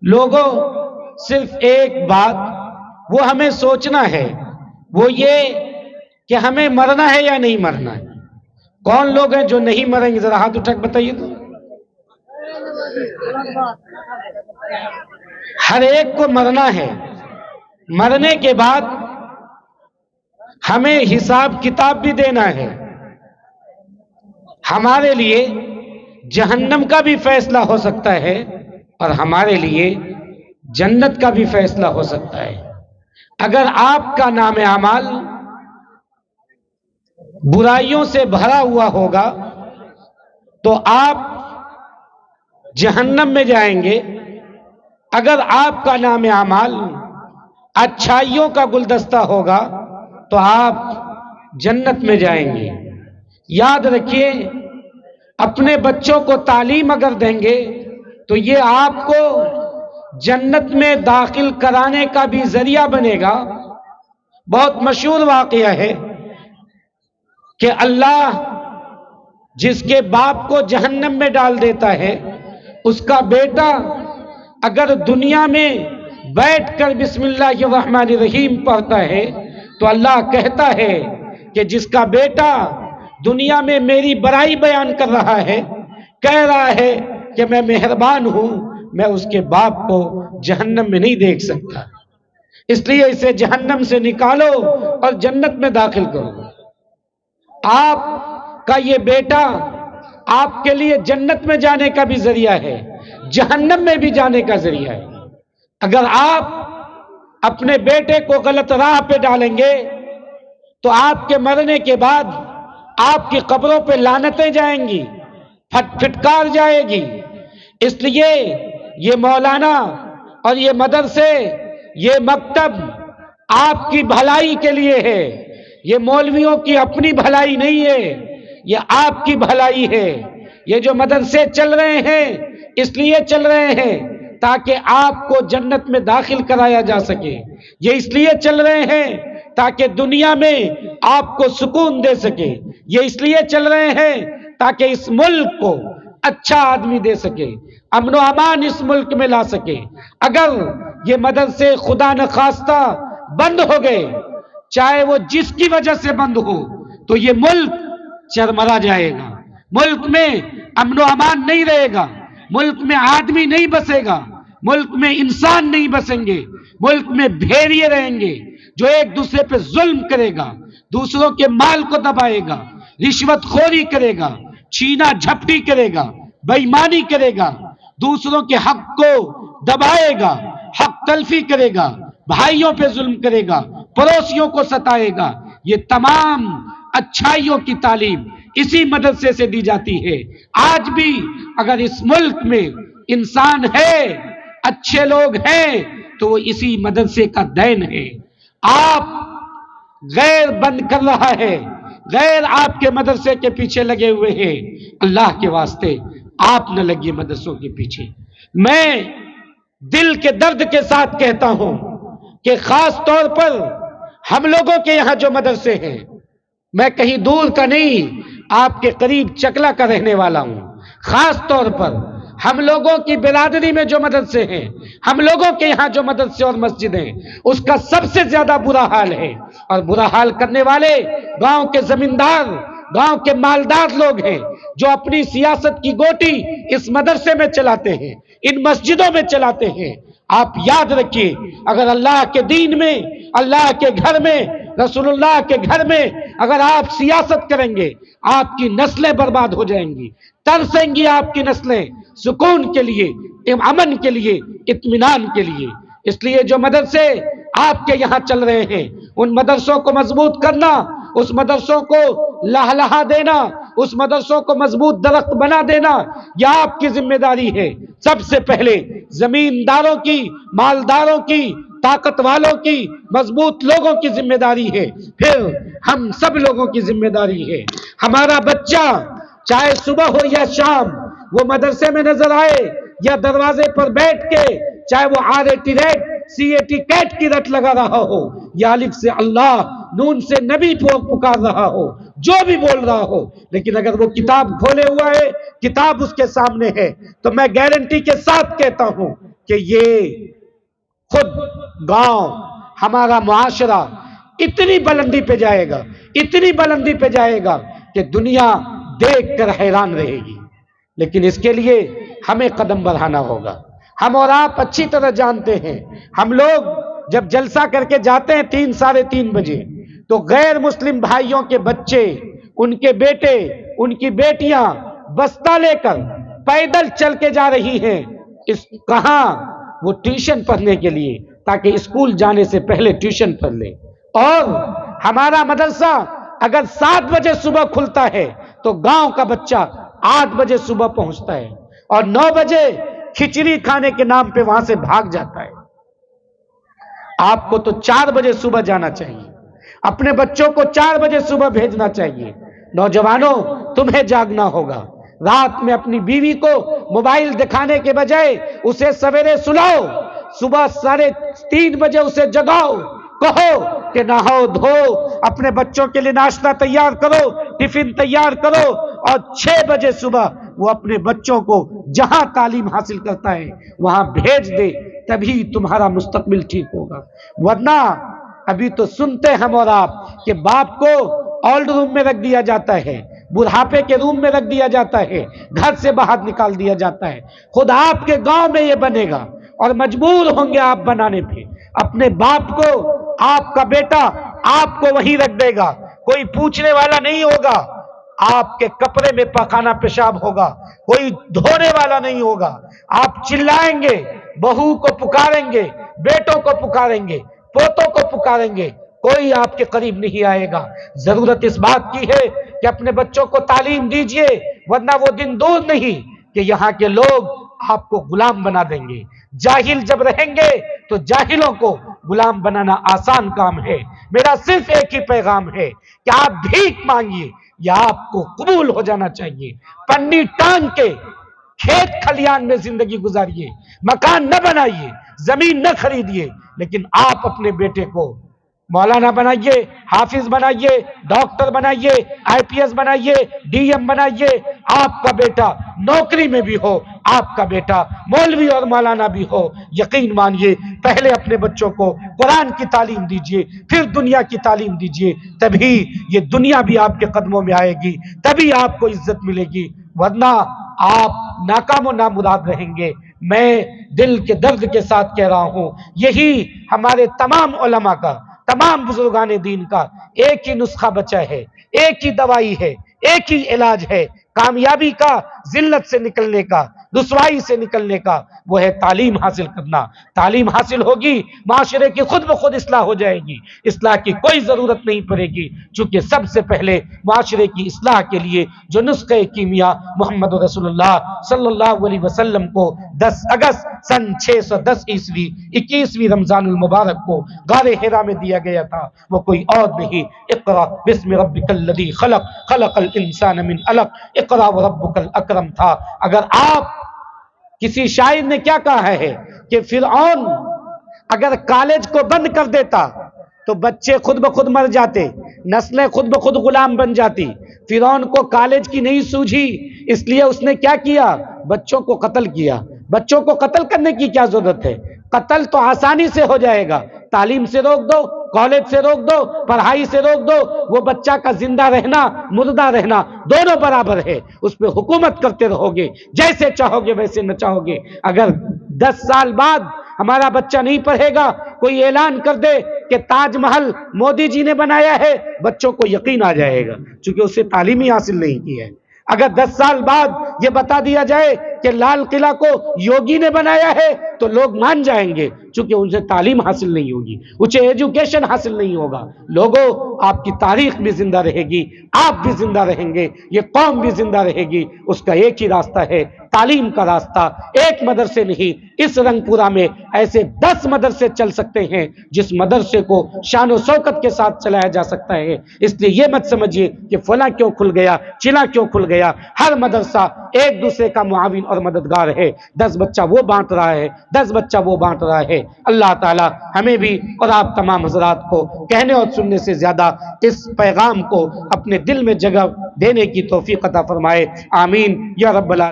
لوگوں صرف ایک بات وہ ہمیں سوچنا ہے، وہ یہ کہ ہمیں مرنا ہے یا نہیں مرنا ہے۔ کون لوگ ہیں جو نہیں مریں گے؟ ذرا ہاتھ اٹھا کے بتائیے تو۔ ہر ایک کو مرنا ہے، مرنے کے بعد ہمیں حساب کتاب بھی دینا ہے۔ ہمارے لیے جہنم کا بھی فیصلہ ہو سکتا ہے اور ہمارے لیے جنت کا بھی فیصلہ ہو سکتا ہے۔ اگر آپ کا نام اعمال برائیوں سے بھرا ہوا ہوگا تو آپ جہنم میں جائیں گے، اگر آپ کا نام اعمال اچھائیوں کا گلدستہ ہوگا تو آپ جنت میں جائیں گے۔ یاد رکھیے، اپنے بچوں کو تعلیم اگر دیں گے تو یہ آپ کو جنت میں داخل کرانے کا بھی ذریعہ بنے گا۔ بہت مشہور واقعہ ہے کہ اللہ جس کے باپ کو جہنم میں ڈال دیتا ہے، اس کا بیٹا اگر دنیا میں بیٹھ کر بسم اللہ الرحمن الرحیم پڑھتا ہے تو اللہ کہتا ہے کہ جس کا بیٹا دنیا میں میری برائی بیان کر رہا ہے، کہہ رہا ہے کہ میں مہربان ہوں، میں اس کے باپ کو جہنم میں نہیں دیکھ سکتا، اس لیے اسے جہنم سے نکالو اور جنت میں داخل کرو۔ آپ کا یہ بیٹا آپ کے لیے جنت میں جانے کا بھی ذریعہ ہے، جہنم میں بھی جانے کا ذریعہ ہے۔ اگر آپ اپنے بیٹے کو غلط راہ پہ ڈالیں گے تو آپ کے مرنے کے بعد آپ کی قبروں پہ لعنتیں جائیں گی، پھٹکار جائے گی۔ اس لیے یہ مولانا اور یہ مدرسے، یہ مکتب آپ کی بھلائی کے لیے ہے، یہ مولویوں کی اپنی بھلائی نہیں ہے، یہ آپ کی بھلائی ہے۔ یہ جو مدرسے چل رہے ہیں اس لیے چل رہے ہیں تاکہ آپ کو جنت میں داخل کرایا جا سکے، یہ اس لیے چل رہے ہیں تاکہ دنیا میں آپ کو سکون دے سکے، یہ اس لیے چل رہے ہیں تاکہ اس ملک کو اچھا آدمی دے سکے، امن و امان اس ملک میں لا سکے۔ اگر یہ مدرسے خدا نخواستہ بند ہو گئے، چاہے وہ جس کی وجہ سے بند ہو، تو یہ ملک چرمرا جائے گا، ملک میں امن و امان نہیں رہے گا، ملک میں آدمی نہیں بسے گا، ملک میں انسان نہیں بسیں گے، ملک میں بھیڑیے رہیں گے جو ایک دوسرے پہ ظلم کرے گا، دوسروں کے مال کو دبائے گا، رشوت خوری کرے گا، چھینا جھپٹی کرے گا، بے ایمانی کرے گا، دوسروں کے حق کو دبائے گا، حق تلفی کرے گا، بھائیوں پہ ظلم کرے گا، پڑوسیوں کو ستائے گا۔ یہ تمام اچھائیوں کی تعلیم اسی مدرسے سے دی جاتی ہے۔ آج بھی اگر اس ملک میں انسان ہے، اچھے لوگ ہیں، تو وہ اسی مدرسے کا دین ہے۔ آپ غیر بند کر رہا ہے، غیر آپ کے مدرسے کے پیچھے لگے ہوئے ہیں، اللہ کے واسطے آپ نہ لگیے مدرسوں کے پیچھے۔ میں دل کے درد کے ساتھ کہتا ہوں کہ خاص طور پر ہم لوگوں کے یہاں جو مدرسے ہیں، میں کہیں دور کا نہیں، آپ کے قریب چکلا کا رہنے والا ہوں، خاص طور پر ہم لوگوں کی برادری میں جو مدرسے ہیں، ہم لوگوں کے یہاں جو مدرسے اور مسجدیں، اس کا سب سے زیادہ برا حال ہے، اور برا حال کرنے والے گاؤں کے زمیندار، گاؤں کے مالدار لوگ ہیں جو اپنی سیاست کی گوٹی اس مدرسے میں چلاتے ہیں، ان مسجدوں میں چلاتے ہیں۔ آپ یاد رکھیے، اگر اللہ کے دین میں، اللہ کے گھر میں، رسول اللہ کے گھر میں اگر آپ سیاست کریں گے، آپ کی نسلیں برباد ہو جائیں گی، ترسیں گی آپ کی نسلیں سکون کے لیے، امن کے لیے، اطمینان کے لیے۔ اس لیے جو مدرسے آپ کے یہاں چل رہے ہیں، ان مدرسوں کو مضبوط کرنا، اس مدرسوں کو لہلہا دینا، اس مدرسوں کو مضبوط درخت بنا دینا، یہ آپ کی ذمہ داری ہے۔ سب سے پہلے زمینداروں کی، مالداروں کی، طاقت والوں کی، مضبوط لوگوں کی ذمہ داری ہے، پھر ہم سب لوگوں کی ذمہ داری ہے۔ ہمارا بچہ چاہے صبح ہو یا شام، وہ مدرسے میں نظر آئے یا دروازے پر بیٹھ کے، چاہے وہ RAT ریٹ، CAT کیٹ کی رٹ لگا رہا ہو، یا الف سے اللہ، نون سے نبی پکار رہا ہو، جو بھی بول رہا ہو، لیکن اگر وہ کتاب کھولے ہوا ہے، کتاب اس کے سامنے ہے، تو میں گارنٹی کے ساتھ کہتا ہوں کہ یہ خود گاؤں، ہمارا معاشرہ اتنی بلندی پہ جائے گا، اتنی بلندی پہ جائے گا کہ دنیا دیکھ کر حیران رہے گی۔ لیکن اس کے لیے ہمیں قدم بڑھانا ہوگا۔ ہم اور آپ اچھی طرح جانتے ہیں، ہم لوگ جب جلسہ کر کے جاتے ہیں 3 ساڑھے 3 بجے، تو غیر مسلم بھائیوں کے بچے، ان کے بیٹے، ان کی بیٹیاں بستہ لے کر پیدل چل کے جا رہی ہیں۔ کہاں؟ وہ ٹیوشن پڑھنے کے لیے، تاکہ اسکول جانے سے پہلے ٹیوشن پڑھ لیں۔ اور ہمارا مدرسہ اگر 7 بجے صبح کھلتا ہے تو گاؤں کا بچہ 8 بجے صبح پہنچتا ہے، اور 9 بجے کھچڑی کھانے کے نام پہ وہاں سے بھاگ جاتا ہے۔ آپ کو تو 4 بجے صبح جانا چاہیے، اپنے بچوں کو 4 بجے صبح بھیجنا چاہیے۔ نوجوانوں، تمہیں جاگنا ہوگا۔ رات میں اپنی بیوی کو موبائل دکھانے کے بجائے اسے سویرے سلاؤ، صبح 3:30 بجے اسے جگاؤ، کہو کہ نہاؤ دھو، اپنے بچوں کے لیے ناشتہ تیار کرو، ٹفن تیار کرو، اور 6 بجے صبح وہ اپنے بچوں کو جہاں تعلیم حاصل کرتا ہے وہاں بھیج دے، تبھی تمہارا مستقبل ٹھیک ہوگا۔ ورنہ ابھی تو سنتے ہم اور آپ کہ باپ کو اولڈ روم میں رکھ دیا جاتا ہے، بڑھاپے کے روم میں رکھ دیا جاتا ہے، گھر سے باہر نکال دیا جاتا ہے۔ خود آپ کے گاؤں میں یہ بنے گا اور مجبور ہوں گے آپ بنانے پہ۔ اپنے باپ کو آپ کا بیٹا آپ کو وہیں رکھ دے گا، کوئی پوچھنے والا نہیں ہوگا، آپ کے کپڑے میں پخانہ پیشاب ہوگا، کوئی دھونے والا نہیں ہوگا۔ آپ چلائیں گے، بہو کو پکاریں گے، بیٹوں کو پکاریں گے، پوتوں کو پکاریں گے، کوئی آپ کے قریب نہیں آئے گا۔ ضرورت اس بات کی ہے کہ اپنے بچوں کو تعلیم دیجئے، ورنہ وہ دن دور نہیں کہ یہاں کے لوگ آپ کو غلام بنا دیں گے۔ جاہل جب رہیں گے تو جاہلوں کو غلام بنانا آسان کام ہے۔ میرا صرف ایک ہی پیغام ہے کہ آپ بھیک مانگیے یا آپ کو قبول ہو جانا چاہیے۔ پنی ٹانگ کے کھیت کھلیان میں زندگی گزاریے، مکان نہ بنائیے، زمین نہ خریدیے، لیکن آپ اپنے بیٹے کو مولانا بنائیے، حافظ بنائیے، ڈاکٹر بنائیے، آئی پی ایس بنائیے، ڈی ایم بنائیے۔ آپ کا بیٹا نوکری میں بھی ہو، آپ کا بیٹا مولوی اور مولانا بھی ہو، یقین مانیے پہلے اپنے بچوں کو قرآن کی تعلیم دیجئے، پھر دنیا کی تعلیم دیجئے، تبھی یہ دنیا بھی آپ کے قدموں میں آئے گی، تبھی آپ کو عزت ملے گی، ورنہ آپ ناکام و نامراد رہیں گے۔ میں دل کے درد کے ساتھ کہہ رہا ہوں، یہی ہمارے تمام علماء کا، تمام بزرگان دین کا ایک ہی نسخہ بچا ہے، ایک ہی دوائی ہے، ایک ہی علاج ہے کامیابی کا، ذلت سے نکلنے کا، رسوائی سے نکلنے کا، وہ ہے تعلیم حاصل کرنا۔ تعلیم حاصل ہوگی، معاشرے کی خود بخود اصلاح ہو جائے گی، اصلاح کی کوئی ضرورت نہیں پڑے گی، چونکہ سب سے پہلے معاشرے کی اصلاح کے لیے جو نسخہ کیمیا محمد رسول اللہ صلی اللہ علیہ وسلم کو 10 اگست سن 610 عیسوی 21ویں رمضان المبارک کو غار حرا میں دیا گیا تھا، وہ کوئی اور نہیں، اقرا بسم ربک الذی خلق، خلق الانسان من علق، اقرا وربک الاکرم تھا۔ اگر آپ کسی شاعر نے کیا کہا ہے کہ فرعون اگر کالج کو بند کر دیتا تو بچے خود بخود مر جاتے، نسلیں خود بخود غلام بن جاتی۔ فرعون کو کالج کی نہیں سوجھی، اس لیے اس نے کیا کیا؟ بچوں کو قتل کیا۔ بچوں کو قتل کرنے کی کیا ضرورت ہے؟ قتل تو آسانی سے ہو جائے گا، تعلیم سے روک دو، کالج سے روک دو، پڑھائی سے روک دو، وہ بچہ کا زندہ رہنا مردہ رہنا دونوں برابر ہے، اس پہ حکومت کرتے رہو گے، جیسے چاہو گے ویسے نہ چاہو گے۔ اگر 10 سال بعد ہمارا بچہ نہیں پڑھے گا، کوئی اعلان کر دے کہ تاج محل مودی جی نے بنایا ہے، بچوں کو یقین آ جائے گا، چونکہ اسے تعلیم ہی حاصل نہیں کی ہے۔ اگر 10 سال بعد یہ بتا دیا جائے کہ لال قلعہ کو یوگی نے بنایا ہے تو لوگ مان جائیں گے، چونکہ ان سے تعلیم حاصل نہیں ہوگی، اسے ایجوکیشن حاصل نہیں ہوگا۔ لوگوں، آپ کی تاریخ بھی زندہ رہے گی، آپ بھی زندہ رہیں گے، یہ قوم بھی زندہ رہے گی۔ اس کا ایک ہی راستہ ہے، تعلیم کا راستہ۔ ایک مدرسے نہیں، اس رنگ پورا میں ایسے 10 مدرسے چل سکتے ہیں جس مدرسے کو شان و شوکت کے ساتھ چلایا جا سکتا ہے۔ اس لیے یہ مت سمجھیے کہ فلاں کیوں کھل گیا، چلا کیوں کھل گیا۔ ہر مدرسہ ایک دوسرے کا معاون اور مددگار ہے۔ 10 بچہ وہ بانٹ رہا ہے، 10 بچہ وہ بانٹ رہا ہے۔ اللہ تعالی ہمیں بھی اور آپ تمام حضرات کو کہنے اور سننے سے زیادہ اس پیغام کو اپنے دل میں جگہ دینے کی توفیق عطا فرمائے، آمین یا رب العالمین۔